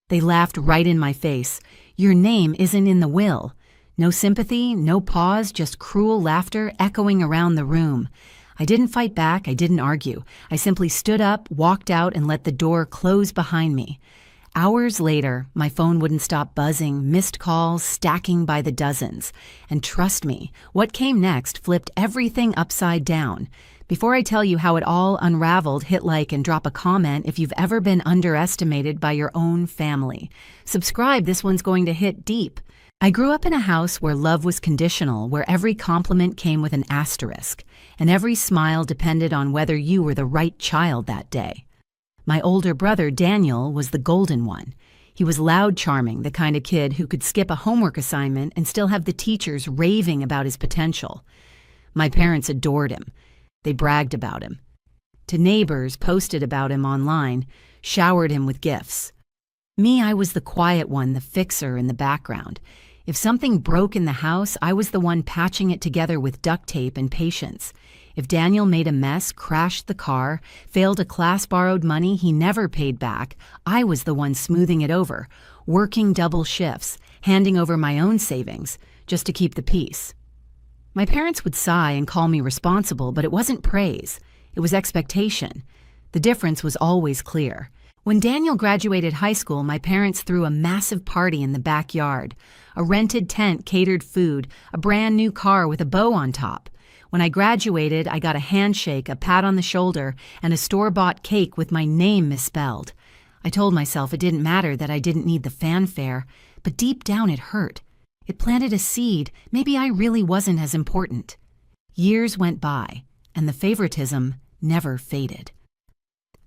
They laughed right in my face. "Your name isn't in the will." No sympathy, no pause, just cruel laughter echoing around the room. I didn't fight back, I didn't argue. I simply stood up, walked out, and let the door close behind me. Hours later, my phone wouldn't stop buzzing, missed calls stacking by the dozens. And trust me, what came next flipped everything upside down. Before I tell you how it all unraveled, hit like and drop a comment if you've ever been underestimated by your own family. Subscribe, this one's going to hit deep. I grew up in a house where love was conditional, where every compliment came with an asterisk, and every smile depended on whether you were the right child that day. My older brother, Daniel, was the golden one. He was loud charming, the kind of kid who could skip a homework assignment and still have the teachers raving about his potential. My parents adored him. They bragged about him. To neighbors, posted about him online, showered him with gifts. Me, I was the quiet one, the fixer in the background. If something broke in the house, I was the one patching it together with duct tape and patience. If Daniel made a mess, crashed the car, failed a class, borrowed money he never paid back, I was the one smoothing it over, working double shifts, handing over my own savings, just to keep the peace. My parents would sigh and call me responsible, but it wasn't praise. It was expectation. The difference was always clear. When Daniel graduated high school, my parents threw a massive party in the backyard. A rented tent catered food, a brand new car with a bow on top. When I graduated, I got a handshake, a pat on the shoulder, and a store-bought cake with my name misspelled. I told myself it didn't matter that I didn't need the fanfare, but deep down it hurt. It planted a seed. Maybe I really wasn't as important. Years went by, and the favoritism never faded.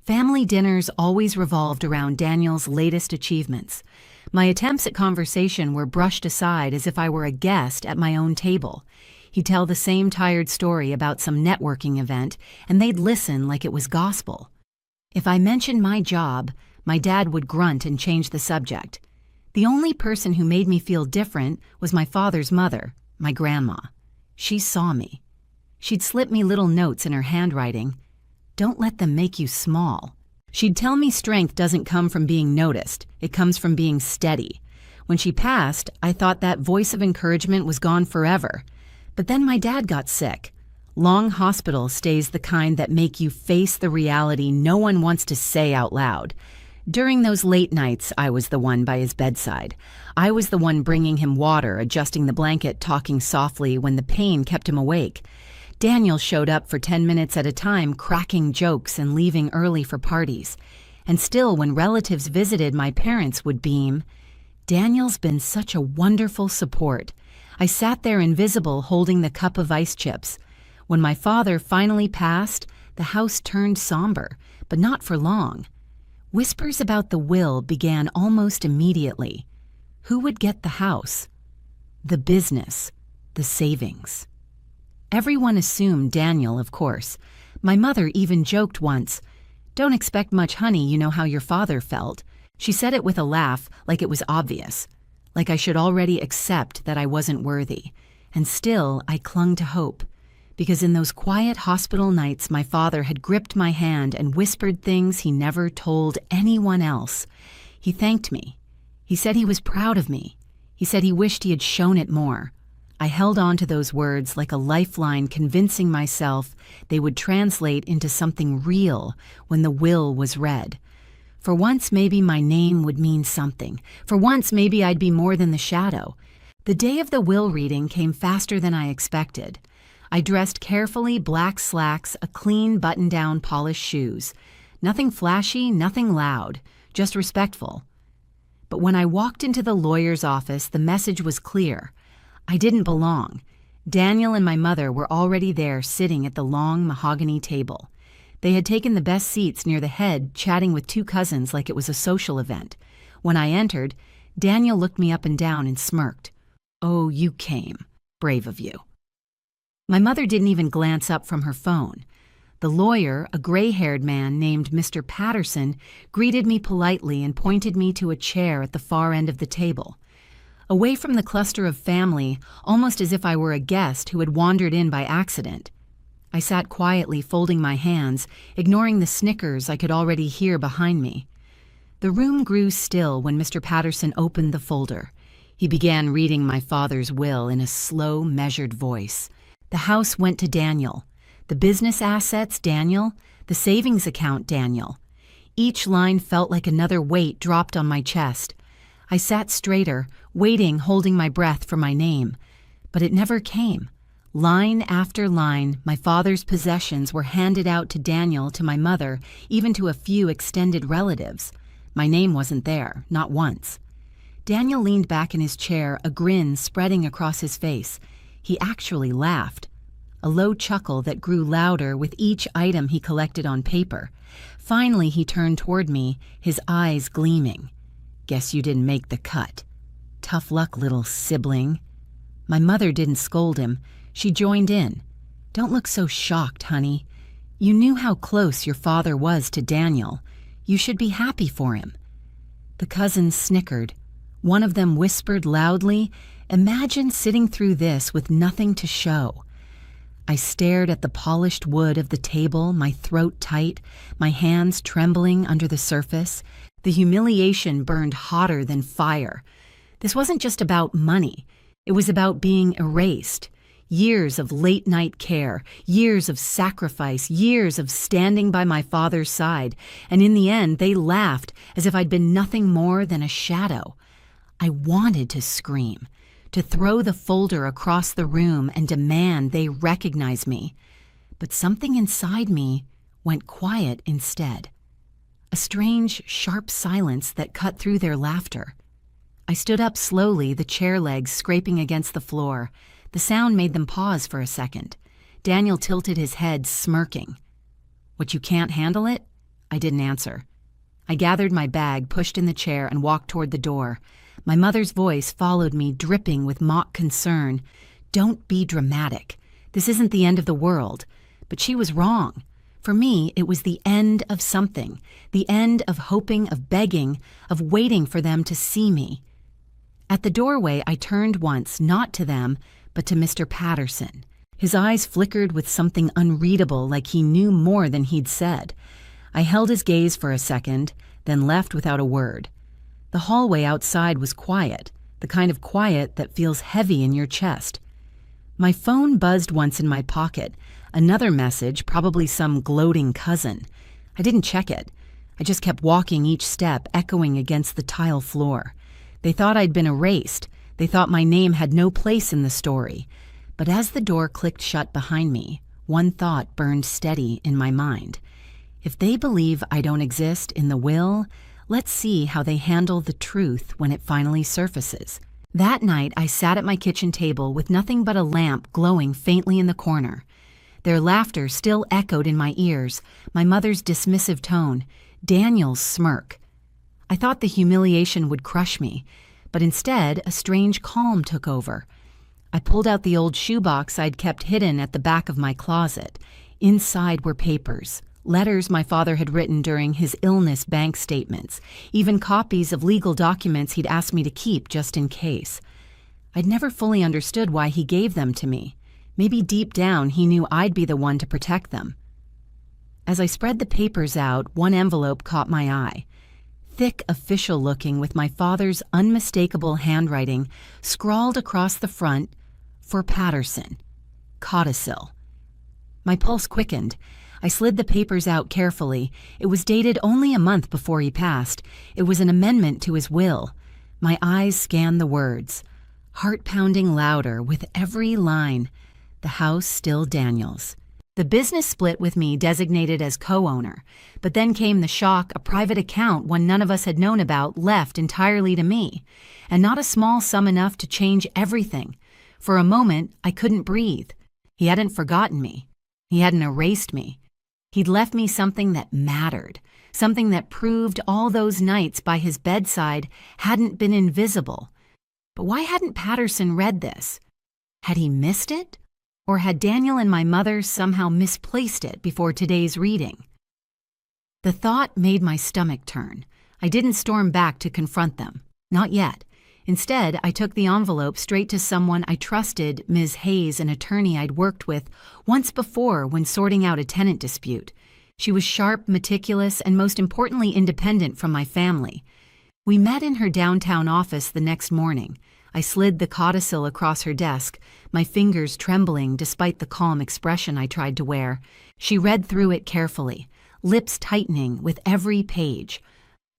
Family dinners always revolved around Daniel's latest achievements. My attempts at conversation were brushed aside as if I were a guest at my own table. He'd tell the same tired story about some networking event, and they'd listen like it was gospel. If I mentioned my job, my dad would grunt and change the subject. The only person who made me feel different was my father's mother, my grandma. She saw me. She'd slip me little notes in her handwriting. "Don't let them make you small." She'd tell me strength doesn't come from being noticed, it comes from being steady. When she passed, I thought that voice of encouragement was gone forever. But then my dad got sick. Long hospital stays the kind that make you face the reality no one wants to say out loud. During those late nights, I was the one by his bedside. I was the one bringing him water, adjusting the blanket, talking softly when the pain kept him awake. Daniel showed up for 10 minutes at a time, cracking jokes and leaving early for parties. And still, when relatives visited, my parents would beam. Daniel's been such a wonderful support. I sat there invisible, holding the cup of ice chips. When my father finally passed, the house turned somber, but not for long. Whispers about the will began almost immediately. Who would get the house? The business, the savings. Everyone assumed Daniel, of course. My mother even joked once, "Don't expect much, honey, you know how your father felt." She said it with a laugh, like it was obvious, like I should already accept that I wasn't worthy. And still, I clung to hope, because in those quiet hospital nights, my father had gripped my hand and whispered things he never told anyone else. He thanked me. He said he was proud of me. He said he wished he had shown it more. I held on to those words like a lifeline, convincing myself they would translate into something real when the will was read. For once, maybe my name would mean something. For once, maybe I'd be more than the shadow. The day of the will reading came faster than I expected. I dressed carefully, black slacks, a clean button-down, polished shoes. Nothing flashy, nothing loud, just respectful. But when I walked into the lawyer's office, the message was clear. I didn't belong. Daniel and my mother were already there, sitting at the long mahogany table. They had taken the best seats near the head, chatting with two cousins like it was a social event. When I entered, Daniel looked me up and down and smirked. "Oh, you came. Brave of you." My mother didn't even glance up from her phone. The lawyer, a gray-haired man named Mr. Patterson, greeted me politely and pointed me to a chair at the far end of the table. Away from the cluster of family, almost as if I were a guest who had wandered in by accident. I sat quietly, folding my hands, ignoring the snickers I could already hear behind me. The room grew still when Mr. Patterson opened the folder. He began reading my father's will in a slow, measured voice. The house went to Daniel. The business assets, Daniel. The savings account, Daniel. Each line felt like another weight dropped on my chest. I sat straighter, waiting, holding my breath for my name. But it never came. Line after line, my father's possessions were handed out to Daniel, to my mother, even to a few extended relatives. My name wasn't there, not once. Daniel leaned back in his chair, a grin spreading across his face. He actually laughed. A low chuckle that grew louder with each item he collected on paper. Finally, he turned toward me, his eyes gleaming. "Guess you didn't make the cut. Tough luck, little sibling." My mother didn't scold him. She joined in. "Don't look so shocked, honey. You knew how close your father was to Daniel. You should be happy for him." The cousins snickered. One of them whispered loudly, "Imagine sitting through this with nothing to show." I stared at the polished wood of the table, my throat tight, my hands trembling under the surface. The humiliation burned hotter than fire. This wasn't just about money. It was about being erased. Years of late-night care, years of sacrifice, years of standing by my father's side, and in the end they laughed as if I'd been nothing more than a shadow. I wanted to scream, to throw the folder across the room and demand they recognize me. But something inside me went quiet instead. A strange, sharp silence that cut through their laughter. I stood up slowly, the chair legs scraping against the floor. The sound made them pause for a second. Daniel tilted his head, smirking. "What, you can't handle it?" I didn't answer. I gathered my bag, pushed in the chair, and walked toward the door. My mother's voice followed me, dripping with mock concern. "Don't be dramatic. This isn't the end of the world." But she was wrong. For me, it was the end of something. The end of hoping, of begging, of waiting for them to see me. At the doorway, I turned once, not to them, but to Mr. Patterson. His eyes flickered with something unreadable, like he knew more than he'd said. I held his gaze for a second, then left without a word. The hallway outside was quiet, the kind of quiet that feels heavy in your chest. My phone buzzed once in my pocket, another message, probably some gloating cousin. I didn't check it. I just kept walking, each step echoing against the tile floor. They thought I'd been erased. They thought my name had no place in the story. But as the door clicked shut behind me, one thought burned steady in my mind. If they believe I don't exist in the will, let's see how they handle the truth when it finally surfaces. That night, I sat at my kitchen table with nothing but a lamp glowing faintly in the corner. Their laughter still echoed in my ears, my mother's dismissive tone, Daniel's smirk. I thought the humiliation would crush me, but instead a strange calm took over. I pulled out the old shoebox I'd kept hidden at the back of my closet. Inside were papers, letters my father had written during his illness, bank statements, even copies of legal documents he'd asked me to keep just in case. I'd never fully understood why he gave them to me. Maybe deep down he knew I'd be the one to protect them. As I spread the papers out, one envelope caught my eye. Thick, official-looking, with my father's unmistakable handwriting scrawled across the front, "For Patterson, Codicil." My pulse quickened. I slid the papers out carefully. It was dated only a month before he passed. It was an amendment to his will. My eyes scanned the words, heart pounding louder with every line. The house still Daniel's. The business split with me designated as co-owner, but then came the shock a private account one none of us had known about left entirely to me, and not a small sum enough to change everything. For a moment, I couldn't breathe. He hadn't forgotten me. He hadn't erased me. He'd left me something that mattered, something that proved all those nights by his bedside hadn't been invisible. But why hadn't Patterson read this? Had he missed it? Or had Daniel and my mother somehow misplaced it before today's reading? The thought made my stomach turn. I didn't storm back to confront them. Not yet. Instead, I took the envelope straight to someone I trusted, Ms. Hayes, an attorney I'd worked with once before when sorting out a tenant dispute. She was sharp, meticulous, and most importantly, independent from my family. We met in her downtown office the next morning. I slid the codicil across her desk, my fingers trembling despite the calm expression I tried to wear. She read through it carefully, lips tightening with every page.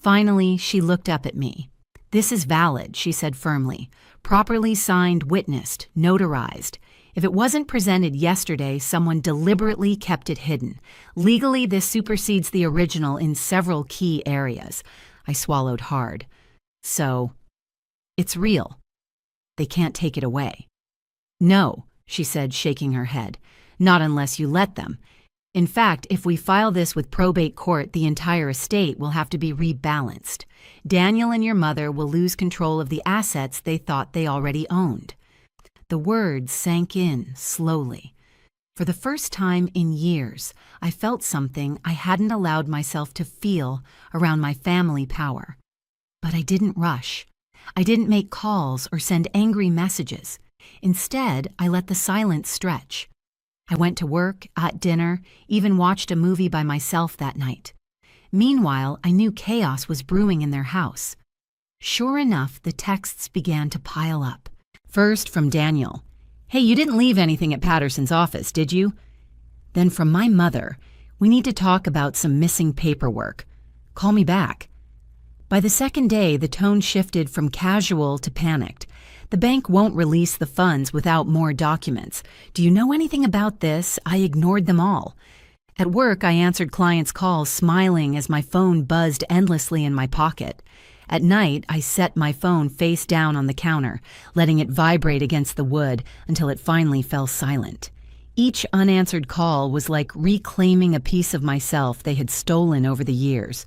Finally, she looked up at me. "This is valid," she said firmly. "Properly signed, witnessed, notarized. If it wasn't presented yesterday, someone deliberately kept it hidden. Legally, this supersedes the original in several key areas." I swallowed hard. "So, it's real. They can't take it away." "No," she said, shaking her head. "Not unless you let them. In fact, if we file this with probate court, the entire estate will have to be rebalanced. Daniel and your mother will lose control of the assets they thought they already owned." The words sank in slowly. For the first time in years, I felt something I hadn't allowed myself to feel around my family power. But I didn't rush. I didn't make calls or send angry messages. Instead, I let the silence stretch. I went to work, ate dinner, even watched a movie by myself that night. Meanwhile, I knew chaos was brewing in their house. Sure enough, the texts began to pile up. First from Daniel. "Hey, you didn't leave anything at Patterson's office, did you?" Then from my mother. "We need to talk about some missing paperwork. Call me back." By the second day, the tone shifted from casual to panicked. "The bank won't release the funds without more documents. Do you know anything about this?" I ignored them all. At work, I answered clients' calls smiling as my phone buzzed endlessly in my pocket. At night, I set my phone face down on the counter, letting it vibrate against the wood until it finally fell silent. Each unanswered call was like reclaiming a piece of myself they had stolen over the years.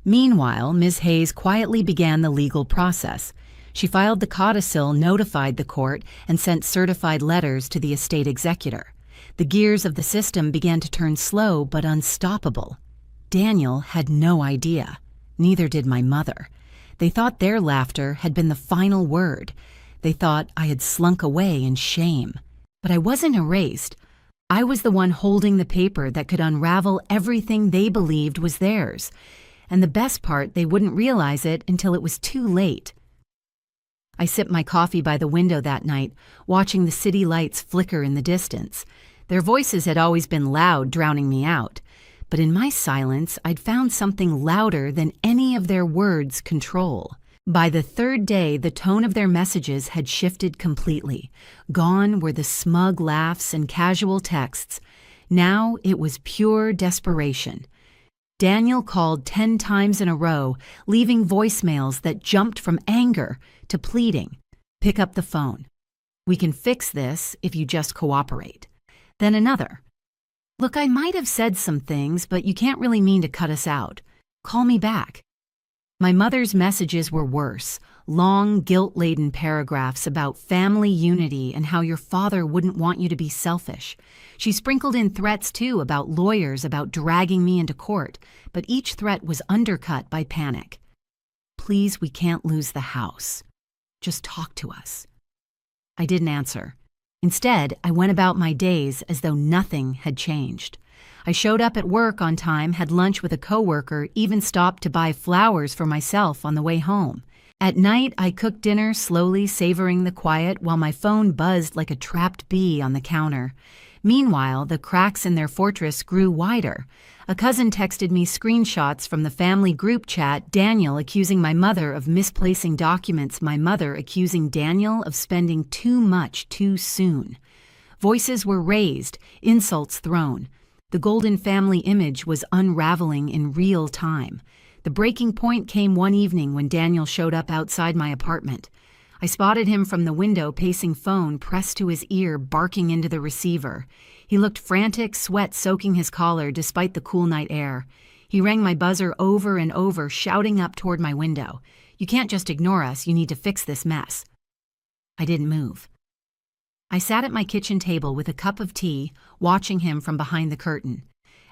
Meanwhile, Ms. Hayes quietly began the legal process. She filed the codicil, notified the court, and sent certified letters to the estate executor. The gears of the system began to turn slow but unstoppable. Daniel had no idea. Neither did my mother. They thought their laughter had been the final word. They thought I had slunk away in shame. But I wasn't erased. I was the one holding the paper that could unravel everything they believed was theirs. And the best part, they wouldn't realize it until it was too late. I sipped my coffee by the window that night, watching the city lights flicker in the distance. Their voices had always been loud, drowning me out. But in my silence, I'd found something louder than any of their words control. By the third day, the tone of their messages had shifted completely. Gone were the smug laughs and casual texts. Now it was pure desperation. Daniel called 10 times in a row, leaving voicemails that jumped from anger to pleading. "Pick up the phone. We can fix this if you just cooperate." Then another. "Look, I might have said some things, but you can't really mean to cut us out. Call me back." My mother's messages were worse, long, guilt-laden paragraphs about family unity and how your father wouldn't want you to be selfish. She sprinkled in threats, too, about lawyers, about dragging me into court, but each threat was undercut by panic. "Please, we can't lose the house. Just talk to us." I didn't answer. Instead, I went about my days as though nothing had changed. I showed up at work on time, had lunch with a coworker, even stopped to buy flowers for myself on the way home. At night, I cooked dinner, slowly savoring the quiet while my phone buzzed like a trapped bee on the counter. Meanwhile, the cracks in their fortress grew wider. A cousin texted me screenshots from the family group chat, Daniel accusing my mother of misplacing documents, my mother accusing Daniel of spending too much too soon. Voices were raised, insults thrown. The golden family image was unraveling in real time. The breaking point came one evening when Daniel showed up outside my apartment. I spotted him from the window, pacing phone pressed to his ear, barking into the receiver. He looked frantic, sweat soaking his collar despite the cool night air. He rang my buzzer over and over, shouting up toward my window. "You can't just ignore us, you need to fix this mess." I didn't move. I sat at my kitchen table with a cup of tea, watching him from behind the curtain.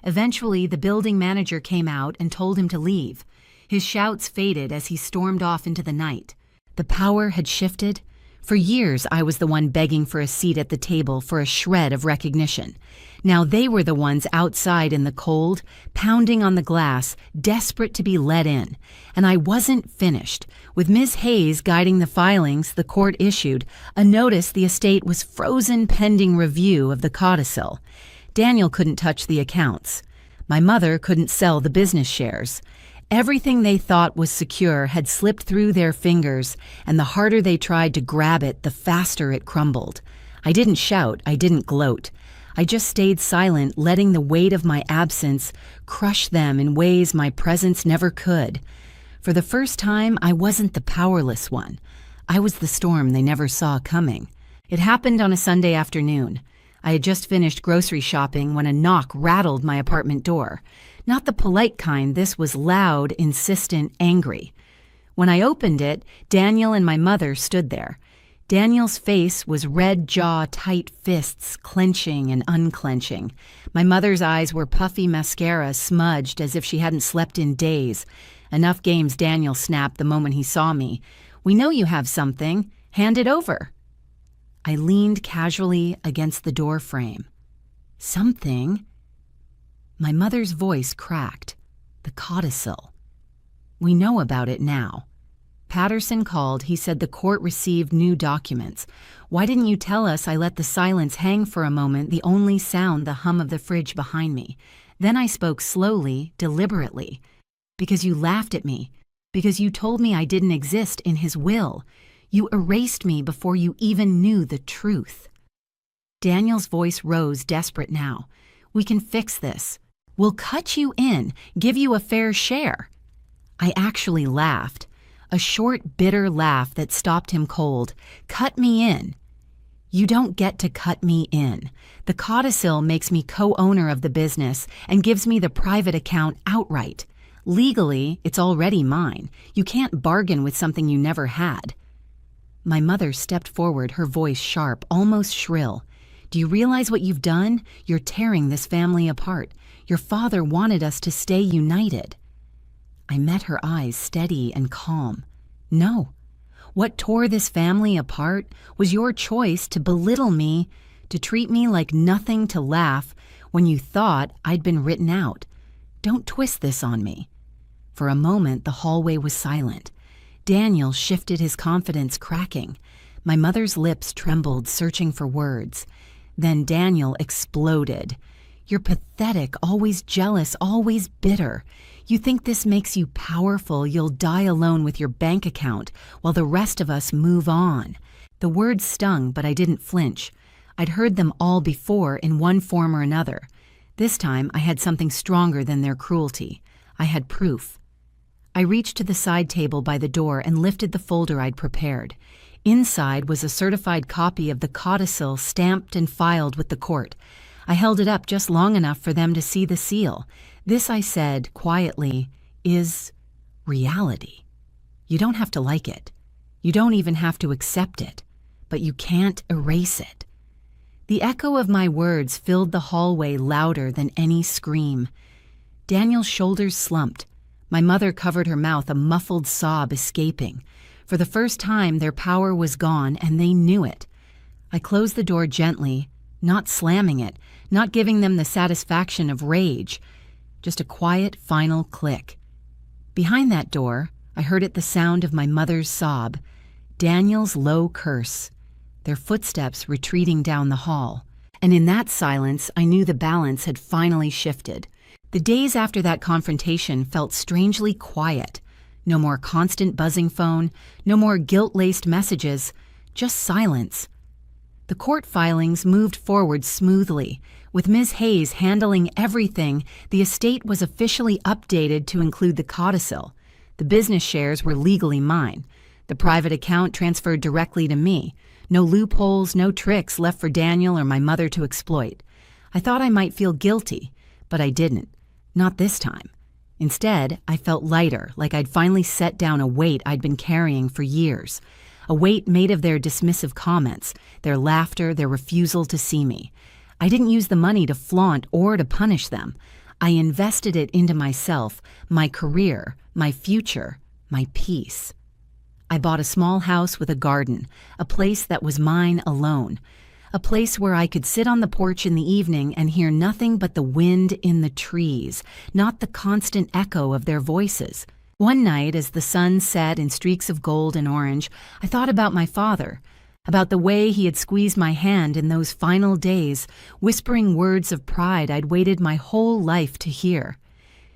Eventually, the building manager came out and told him to leave. His shouts faded as he stormed off into the night. The power had shifted. For years, I was the one begging for a seat at the table for a shred of recognition. Now they were the ones outside in the cold, pounding on the glass, desperate to be let in. And I wasn't finished. With Ms. Hayes guiding the filings, the court issued a notice the estate was frozen pending review of the codicil. Daniel couldn't touch the accounts. My mother couldn't sell the business shares. Everything they thought was secure had slipped through their fingers, and the harder they tried to grab it, the faster it crumbled. I didn't shout, I didn't gloat. I just stayed silent, letting the weight of my absence crush them in ways my presence never could. For the first time, I wasn't the powerless one. I was the storm they never saw coming. It happened on a Sunday afternoon. I had just finished grocery shopping when a knock rattled my apartment door. Not the polite kind, this was loud, insistent, angry. When I opened it, Daniel and my mother stood there. Daniel's face was red jaw, tight fists, clenching and unclenching. My mother's eyes were puffy mascara smudged as if she hadn't slept in days. Enough games, Daniel snapped the moment he saw me. "We know you have something. Hand it over." I leaned casually against the door frame. "Something?" My mother's voice cracked. "The codicil. We know about it now. Patterson called. He said the court received new documents. Why didn't you tell us?" I let the silence hang for a moment, the only sound the hum of the fridge behind me. Then I spoke slowly, deliberately. "Because you laughed at me. Because you told me I didn't exist in his will. You erased me before you even knew the truth." Daniel's voice rose, desperate now. "We can fix this. We'll cut you in, give you a fair share." I actually laughed. A short, bitter laugh that stopped him cold. "Cut me in." "You don't get to cut me in. The codicil makes me co-owner of the business and gives me the private account outright. Legally, it's already mine. You can't bargain with something you never had." My mother stepped forward, her voice sharp, almost shrill. "Do you realize what you've done? You're tearing this family apart. Your father wanted us to stay united." I met her eyes, steady and calm. "No. What tore this family apart was your choice to belittle me, to treat me like nothing, to laugh when you thought I'd been written out. Don't twist this on me." For a moment, the hallway was silent. Daniel shifted, his confidence cracking. My mother's lips trembled, searching for words. Then Daniel exploded. "You're pathetic, always jealous, always bitter. You think this makes you powerful, you'll die alone with your bank account while the rest of us move on." The words stung, but I didn't flinch. I'd heard them all before in one form or another. This time I had something stronger than their cruelty. I had proof. I reached to the side table by the door and lifted the folder I'd prepared. Inside was a certified copy of the codicil stamped and filed with the court. I held it up just long enough for them to see the seal. "This," I said quietly, "is reality. You don't have to like it. You don't even have to accept it. But you can't erase it." The echo of my words filled the hallway louder than any scream. Daniel's shoulders slumped. My mother covered her mouth, a muffled sob escaping. For the first time, their power was gone, and they knew it. I closed the door gently, not slamming it, not giving them the satisfaction of rage, just a quiet, final click. Behind that door, I heard it, the sound of my mother's sob, Daniel's low curse, their footsteps retreating down the hall. And in that silence, I knew the balance had finally shifted. The days after that confrontation felt strangely quiet. No more constant buzzing phone, no more guilt-laced messages, just silence. The court filings moved forward smoothly. With Ms. Hayes handling everything, the estate was officially updated to include the codicil. The business shares were legally mine. The private account transferred directly to me. No loopholes, no tricks left for Daniel or my mother to exploit. I thought I might feel guilty, but I didn't. Not this time. Instead, I felt lighter, like I'd finally set down a weight I'd been carrying for years. A weight made of their dismissive comments, their laughter, their refusal to see me. I didn't use the money to flaunt or to punish them. I invested it into myself, my career, my future, my peace. I bought a small house with a garden, a place that was mine alone, a place where I could sit on the porch in the evening and hear nothing but the wind in the trees, not the constant echo of their voices. One night, as the sun set in streaks of gold and orange, I thought about my father, about the way he had squeezed my hand in those final days, whispering words of pride I'd waited my whole life to hear.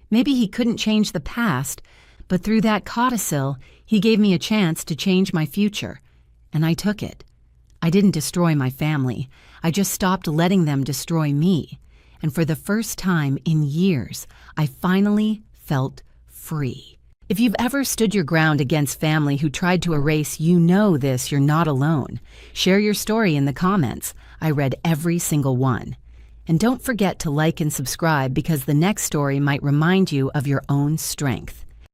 Maybe he couldn't change the past, but through that codicil, he gave me a chance to change my future, and I took it. I didn't destroy my family. I just stopped letting them destroy me. And for the first time in years, I finally felt free. If you've ever stood your ground against family who tried to erase you know this, you're not alone. Share your story in the comments. I read every single one. And don't forget to like and subscribe because the next story might remind you of your own strength.